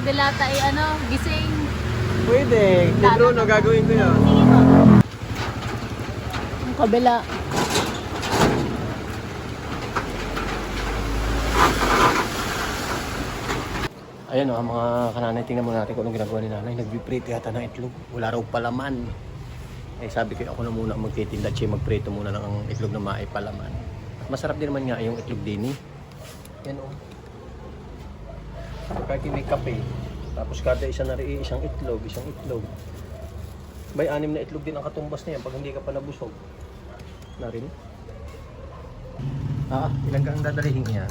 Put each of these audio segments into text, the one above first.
delata ay gising. Pwede. Kay Bruno, gagawin ko yan. Sige po. Ang kabila. Ayan o, mga kananay, tingnan mo natin kung anong ginagawa ni nanay. Nag-prito yata ng itlog. Wala raw palaman. Eh sabi ko, ako na muna magtitinda at siya magprito muna lang ang itlog na maipalaman. Masarap din naman nga yung itlog din eh. Yan o. Kaya may kape. Tapos kada isa na rin isang itlog. May 6 na itlog din ang katumbas na yan pag hindi ka pa nabusog. Na rin. Ilang ka ang dadalihin niya?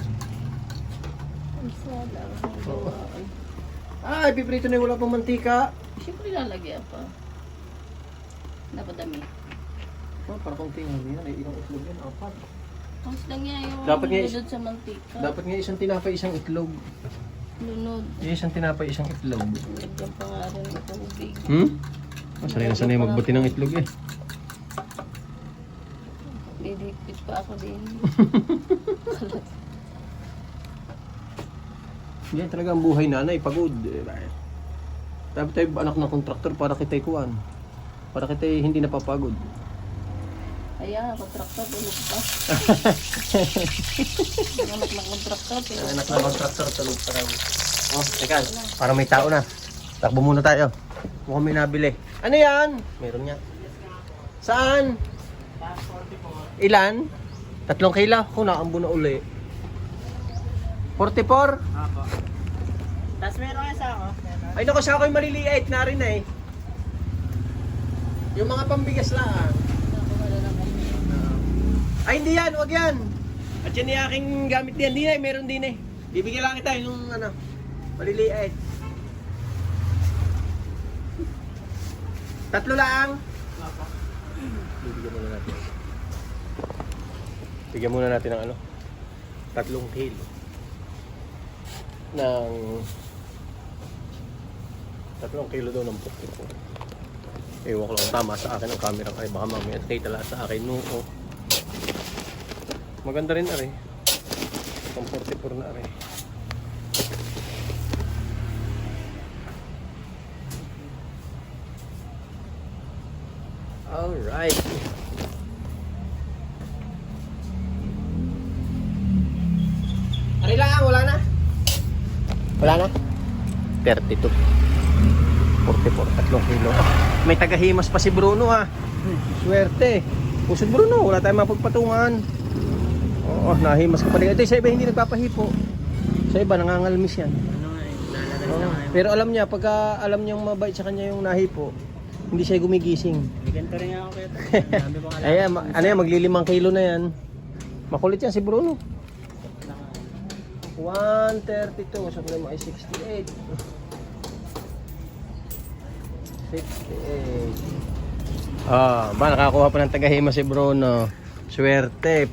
Piprito na yung wala pang mantika. Siyempre lalagyan pa. Dapat dami. Para kung tingnan mo yan, ilang itlog yan, 4. Tapos lang niya yung Dapat nga lunod sa mantika. Dapat nga isang tinapay, isang itlog. Lunod. Isang tinapay, isang itlog. Lagyan pa nga rin ng tubig. Sanay na sanay magbuti ng itlog eh. Didikit pa ako din. Yan talaga ang buhay nanay, pagod. Dapat tayo anak ng kontraktor para kita'y kuwan. Para kita'y hindi napapagod. Ayan, kontraktor, tulog pa. Anak ng kontraktor, tulog Anak ng kontraktor, tulog pa raw. Oh, teka, para may tao na. Takbo muna tayo. Mukhang may nabili. Ano yan? Meron niya. Saan? Ilan? 3 kilo? Kung naambo na uli. 44? Apo. Tapos meron kayo sa ako. Ay naku, sa ako'y maliliit na rin eh. Yung mga pambigas lang. Ay hindi yan, wag yan. At yan yung aking gamit din. Hindi na, meron din eh. Bibigyan lang kita yung maliliit. 3 lang. Bibigyan muna natin. Bigyan muna natin ng 3 kilo. Ng 3 kilo daw ng puti po. Ewan ko lang tama sa akin ang camera ay baka mamaya kita lang sa akin noo. Maganda rin ari. Pang 44 na ari. Alright. Ari lang, wala na. Wala na? 32. 44, 3 kilo. May tagahimas pa si Bruno ha. Swerte. Pusod Bruno, wala tayong mapagpatungan. Oo, nahimas ka pa rin. Ito sa iba hindi nagpapahipo. Sa iba nangangalmis yan. Ano nga eh, lalagay na nga Pero alam niya, pagka alam niyang mabait sa kanya yung nahipo, hindi siya gumigising. May ganito rin ako kaya. Sabi ko kala. Ayan, ano yan, magli5 kilo na yan. Makulit yan si Bruno. 132, sabi mo ay 68. 68. Ba nakakuha pa ng tagahima si Bruno. Swerte.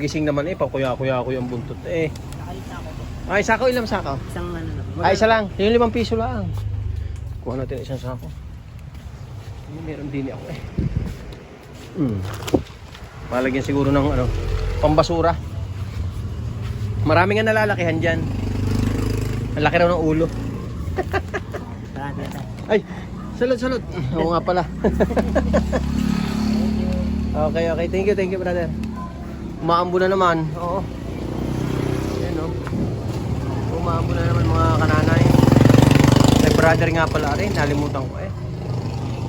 Gising naman eh, pakuya-kuya ko yung buntot eh. Nakalit ako po. Ay, sako, ilang sako? Isang ano lang. Ay, isa lang. Yung 5 piso lang. Kuha natin isang sako. Meron din ako eh. Palagyan siguro ng pambasura. Marami nga nalalakihan dyan. Ang laki raw ng ulo. Ay, salud. Oo nga pala. Okay. Thank you brother. Umaambo na naman. Oo. Ayan o. Umaambo na naman mga kananay. May brother nga pala rin. Nalimutan ko eh.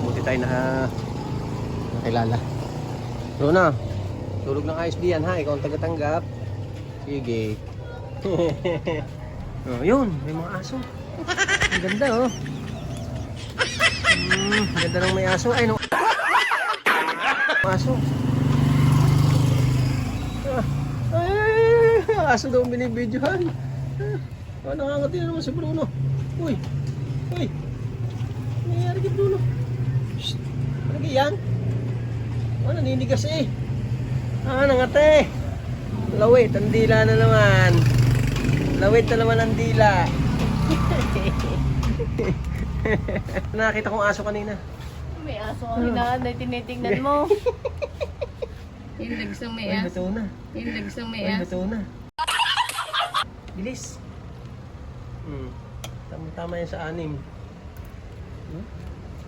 Buti tayo na nakilala. Rona, tulog ng ayos diyan ha. Ikaw ang tagatanggap. Sige. Yun, may mga aso. Ang ganda oh. Ganda ng may aso. Ay no. Aso. Aso daw ang binibidyohan. Nangangati na naman si Bruno. Uy. Nangyayari kay Bruno. Shhh. Ano yan? Naninigas eh. Nangate. Lawit, ang dila na naman. Lawit na naman ang dila. Nakita kong aso kanina. May aso ang hinahanay, tinitingnan mo. Yung lagsang may Ay, aso. bato na. Yung lagsang may Ay, aso. bato na. Bilis. Tama yan sa 6.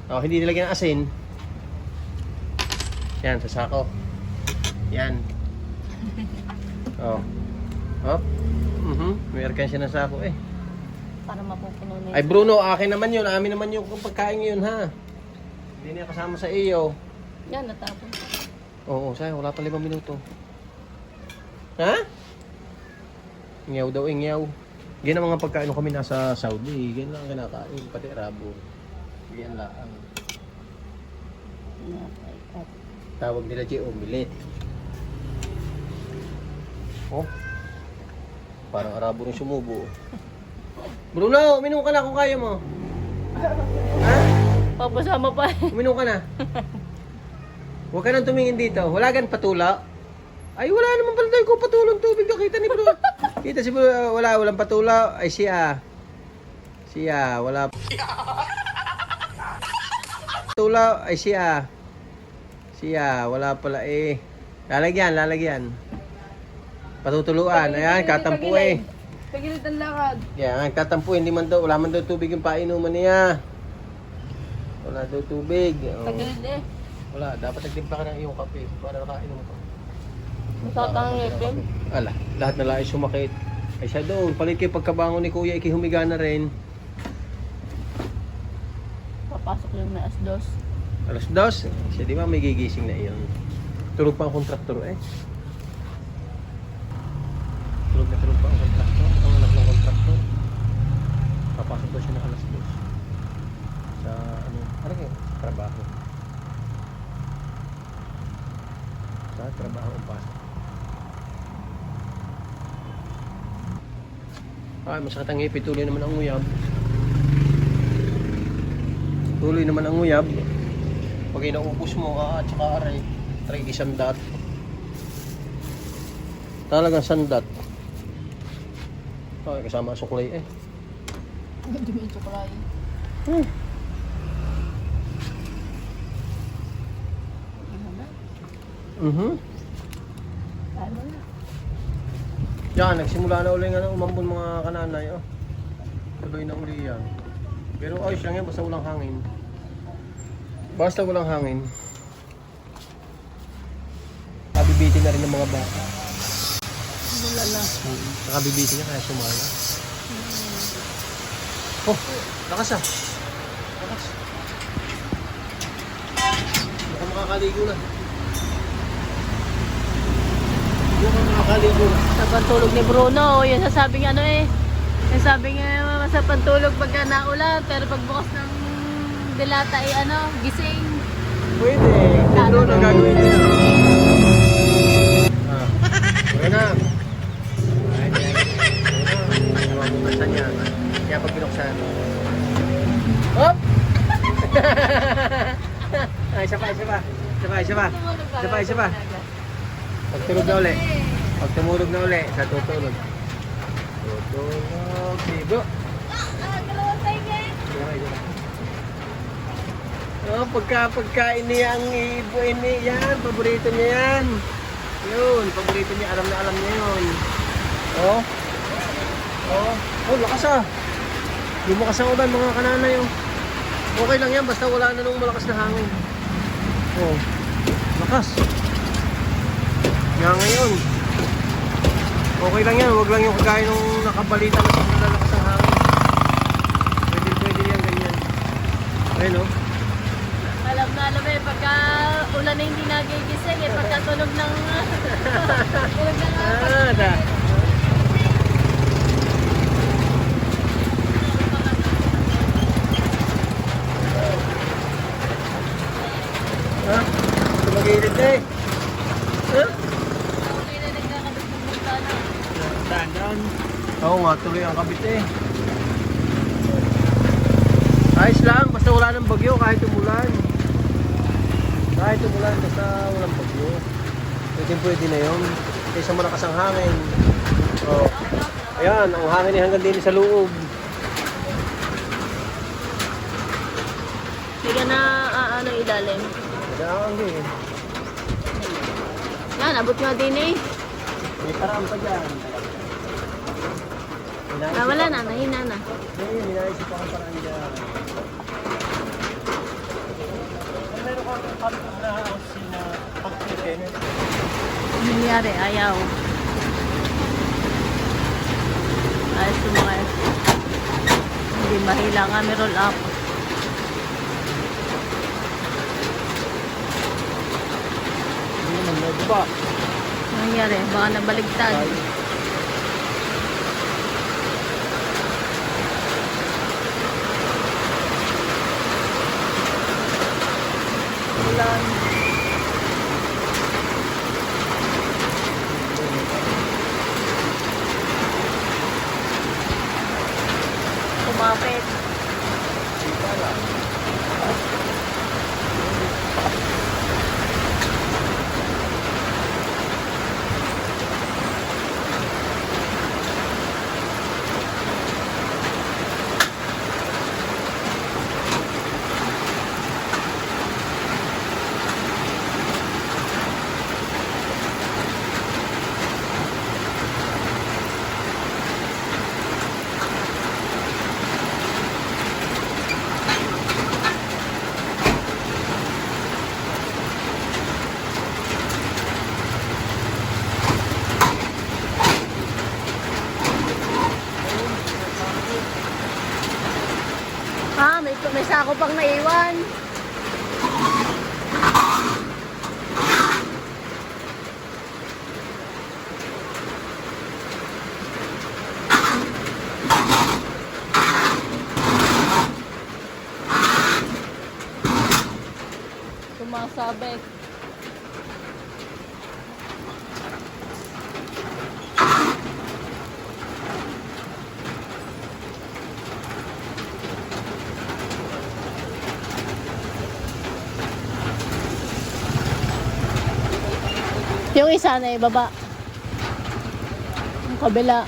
Oh, hindi nilagyan ng asin. Yan, sa sako. Yan. Oh. Hop. May arkan siya ng sako eh. Para mapupuno na Ay Bruno, akin naman yun. Amin naman yung pagkain yun ha. Hindi niya kasama sa iyo. Yan, natapon. Oo, sayang. Wala pa 5 minuto. Ha? Ingaw daw, ingaw. Ganyan ang mga pagkain kami nasa Saudi. Ganyan lang ang kinakain. Pati rabo. Ganyan lang. Tawag nila G, omelette. Oh. Parang arabo rin sumubo. Bruno, uminom ka na kung kaya mo. Ha? Papasama pa. Uminom ka na. Huwag ka nang tumingin dito. Wala gan patula. Ay, wala naman pala tayo kung patulong tubig. Nakita ni Bruno. Kita si Bruno, walang patula. Ay, siya. Wala. Patula, ay siya. Wala pala eh. Lalagyan. Patutuluan. Ayan, katampu eh. Pagilid ang lakad. Yan, katampu. Wala man daw tubig yung painuman niya. Wala daw tubig. Oh. Pagilid eh. Wala, dapat nagtimpla ka ng iyong kape para nakainom ka. Masakang ngipin. Ala, lahat na lang ay sumakit. Ay siya doon, palit kayo pagkabangon ni Kuya, ikihumiga na rin. Papasok yung na asdos. Alas 2, siya di ba may gigising na iyon. Tulog pa ang kontraktor eh. Tulog pa ang kontraktor, ang anak ng kontraktor. Papasok daw siya ng alas 2. Sa ano kayo? Trabaho. Sa trabaho ang pasok. Ay, masakit ang ngipin, tuloy naman ang nguyab. Pag inaubos mo at saka aray, try di sandat. Talagang sandat. Ay, kasama ang suklay eh. Dumi yung tsukulay. Ano na? Yan, nagsimula na uli nga na umambon mga kananay. Oh. Tuloy na uli yan. Pero ayos lang yan, basta walang hangin. Kabibitin na rin ng mga bata. Wala na. Kabibitin niya kaya sumaya. Oh, lakas ah. Lakas. Baka makakaligo na. Sa pantulog ni Bruno, yun sasabing ano eh. Yung sabi nga sa pantulog pagka naulan, pero pagbukas ng dilata ay ano, gising. Pwede. Pero na gagawin ko na. Wala na. Mabuksan niya. Kaya pag binuksan. Hop! Ay, isa pa. Pag tumulog na uli, sa tutulog. Sigo. Oh, pagkain niya ang ibuin niya yan. Paborito niya yan. Yun, paborito niya. Alam niya yun. Oh, lakas ah. Lumakas ang ulan mga kananay. Oh. Okay lang yan, basta wala na nung malakas na hangin. Oh, lakas. Nga ngayon. Okay lang yan, huwag lang yung kagaya nung nakabalita na nalalakas ang hangin. Pwede yan, ganyan. Ayun o. Alam eh, pagka ulan na hindi nagigising eh, pagka tulog ng... tulog ng... Tumagilid na eh. Oo nga, tuloy ang kabit eh. Ayos lang, basta wala ng bagyo kahit umulan. Basta walang bagyo. Pwede na yun. Kaysa malakas ang hangin. Oh. Ayan, ang hangin ay hanggang din sa loob. Hindi ka na ano ilalim. Ayan, din. Yan, abot nga din eh. May paraan pa dyan. Wala na, nahina na. Ayun, hinaisip ako parang dyan. Meron ko na kasi na pag-chicken. Ano nangyari? Ayaw. Ayos sumakay. Hindi mahila nga, may roll up. Hindi naman, medyo ba? Ano nangyari? Baka nabaligtad. Ulan. Kumapit. May sako pang naiwan. Sumasabek. Yung isa na ibaba. Yung kabila.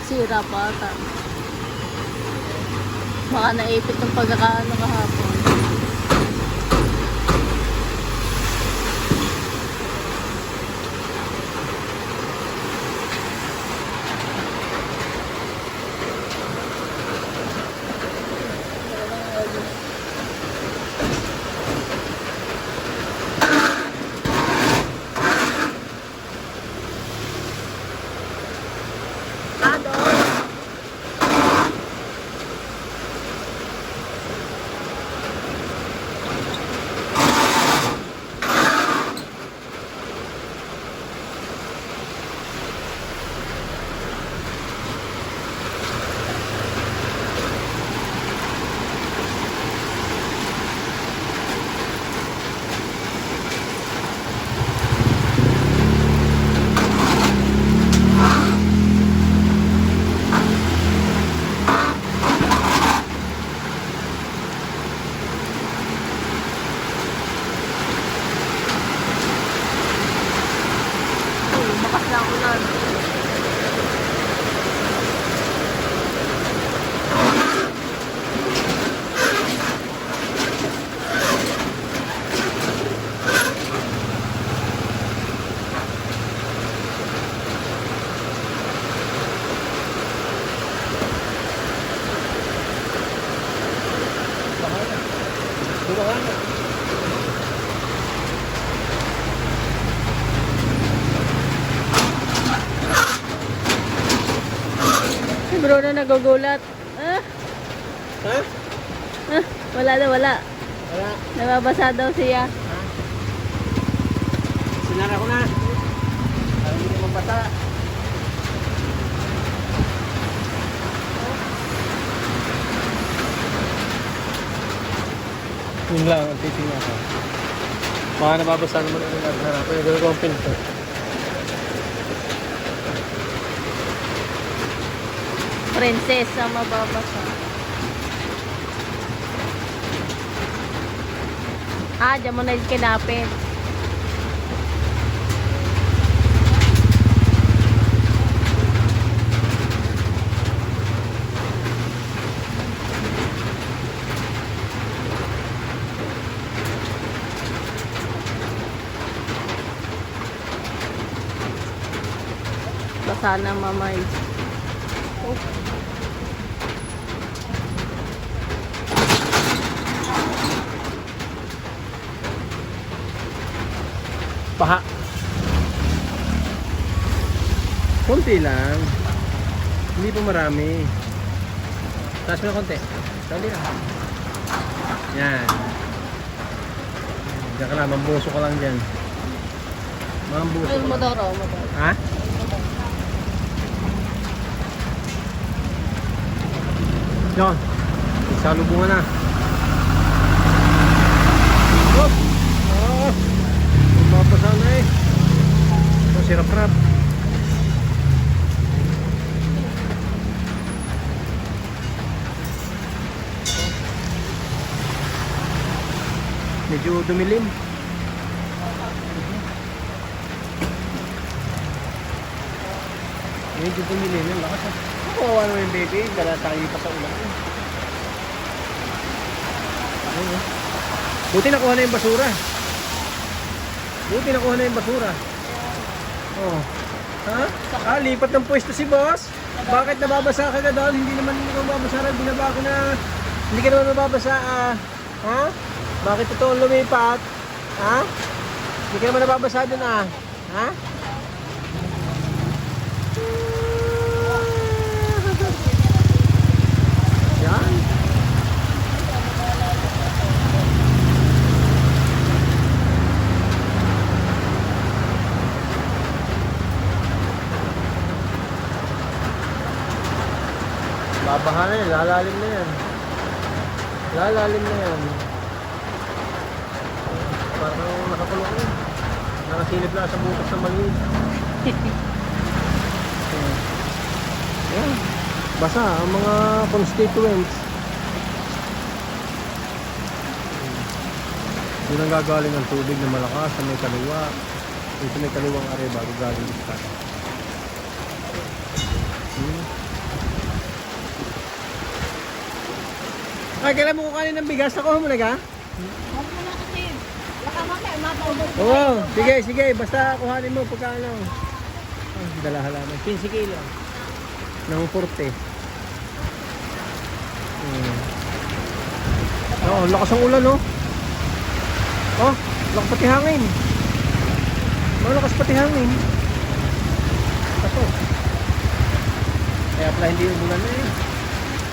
Sira pa ata. Baka naipit ng pagkakaano kahapon. Si Bruno nagugulat. Ah, Ha? wala na, wala. Wala. Nababasa daw siya. Sinara ko na. Para hindi naman bata. Yun lang, ang titingnan ko. Baka nababasa naman ang nagharap. Yung gano'n ko ang pinto. Princess ang mababasa. Diyan mo na yung kinapit. sana mamay. Paha. Konti lang. Hindi pa marami. Taas mo na konti. Konti lang. Yan. Diyan ka lang, mambuso ka lang dyan. Mambuso Ay, ka lang. motor, oh, motor. Ha? Yan. Salubungan na. Hop! Oh! Mapasa na eh. Oh, sirap-rap. Medyo dumilim. Medyo dumilim. Ang lakas ah. Kawawa naman yung baby. Dala tayo pa sa ulan. Ayun, oh. Buti nakuha na yung basura. Buti nakuha na yung basura. Oh. Ha? Ah, lipat ng pwesto si boss. Bakit nababasa ka doon? Hindi naman ikaw mababasa. Binaba ko na. Hindi ka naman mababasa. Ha? Bakit ito ang lumipat? Ha? Hindi ka naman nababasa doon Ha? Yan. Babaha na yan, lalalim na yan. Lalalim na yan. Parang nakakulong yan. Nakasilip lang sa butas ng maliit. Yan. Basa ang mga constituents. Yun ang gagaling ng tubig na malakas sa may kaliwa. Dito may kaliwang area bago galing dito. Ay, kailan mo kukanin ng bigas? Nakuha mo na ka? Oo, sige, basta kuhanin mo pagka ano. Dala halaman, 15 kilo. Nang 40. Oo, lakas ang ulan, oh. Oh, lakas pati hangin. Lakas pati hangin. Kaso. Kaya pala hindi umulan na eh.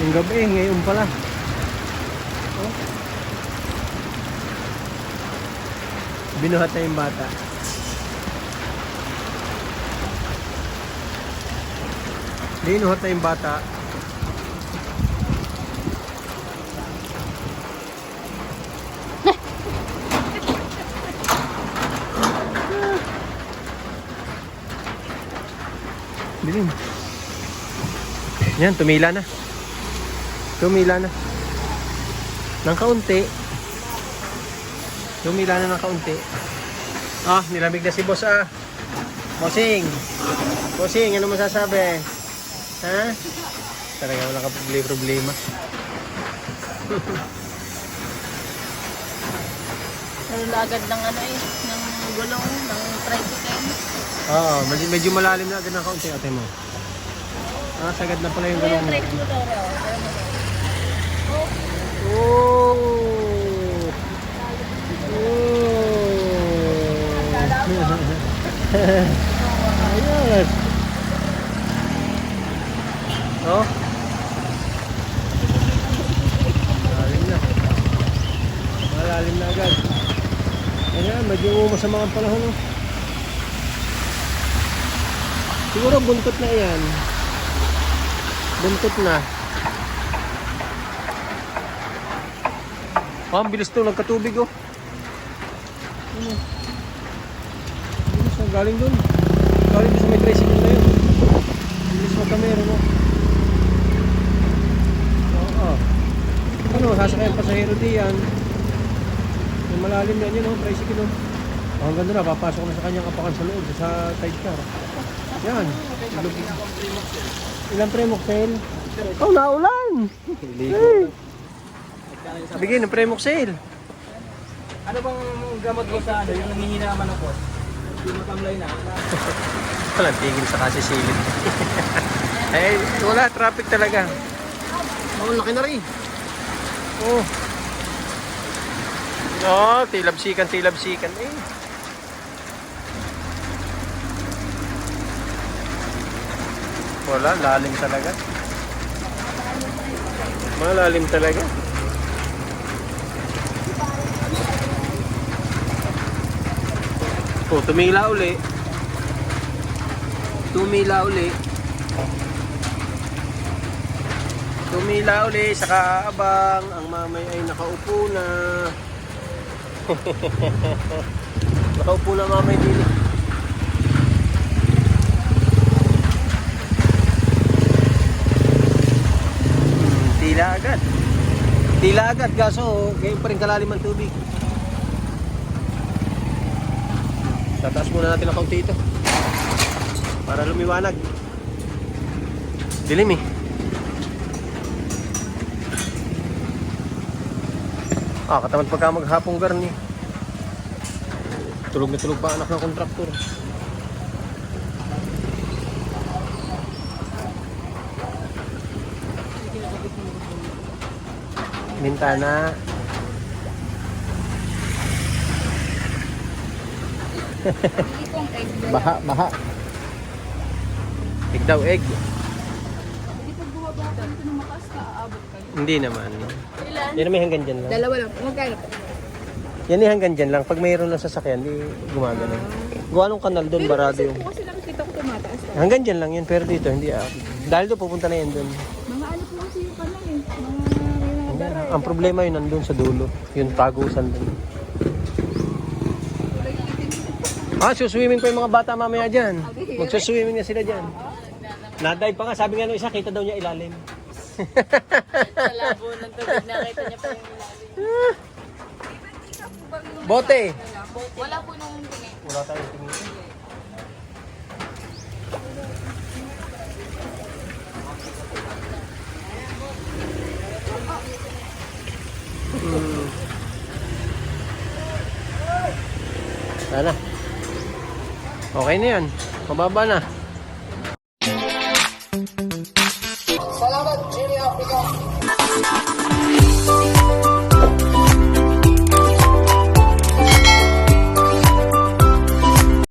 Yung gabi, ngayon pala. Oh. Binuhat na yung bata. Binuhat na yung bata. Biling. Yan, tumila na. Tumila na. Nang kaunti. Tumila na ng kaunti. Ah, nilamig na si boss ah. Bossing. Bossing, ano masasabi? Ha? Talaga wala ka problema. Ano agad ng ano eh, ng gulong, ng tricycle. Oo, medyo malalim na agad ng kaunti. Ate mo. Ah, sagad na pala yung gulong mo. Oh! Ayos. Oh. Malalim na. Malalim na agad. Ayan, medyo masama ang panahon. Oh. Siguro buntot na yan. Buntot na. Oh, ang bilis to, nagkatubig oh. Ano? Bilis na, galing dun. Galing dun sa may tricycle na yun. Bilis magkamero no. Oo. Ano, sasakay ang pasahero diyan. Yung malalim na yun oh, tricycle oh. Oh, ang ganda na, papasok na sa kanyang kapakan sa loob, sa sidecar. Yan. Ilang premoxel? Oh, naulan! Hey. Bigay ng premoxel. Ano bang gamot mo sa ano? Yung nanghihina naman ako? Hindi mo tamlay na. Walang tigil sa kasisilip. Eh, wala. Traffic talaga. Oh, laki na rin. Oh. Oh, tilabsikan. Eh. Wala, lalim talaga. Malalim talaga. Oh, tumila uli. Tumila uli sa kaabang. Ang mamay ay nakaupo na. Nakaupo na mamay din. Tila agad, kaso ngayon pa rin kalalim ang tubig. Tataas muna natin ang kaunti ito para lumiwanag. Dilim eh. Katamad pagka maghapong garni. Tulog na tulog pa anak ng kontraktor. Bintana. Baha. Egg daw, egg. Hindi naman. Yan naman hanggang dyan lang. Dalawa lang. Magkano po? Yan ay hanggang dyan lang. Pag mayroon ng sasakyan, di gumagano. Gawa nung kanal doon, barado yung... Kasi nakikita ko tumataas. Hanggang dyan lang yan, pero dito, hindi dahil doon, pupunta na yan doon. Mga ano po kasi yung kanal eh. Mga daray. Ang problema yun nandun sa dulo. Yung tagusan doon. Suswimming pa yung mga bata mamaya dyan. Magsuswimming na sila dyan. Nadive pa nga, sabi nga nung isa, kita daw niya ilalim. Sa labo ng tubig, nakita niya pa yung ilalim. Bote! Wala po nung tingin. Wala tayong tingin. Sana. Okay na yan. Mababa na.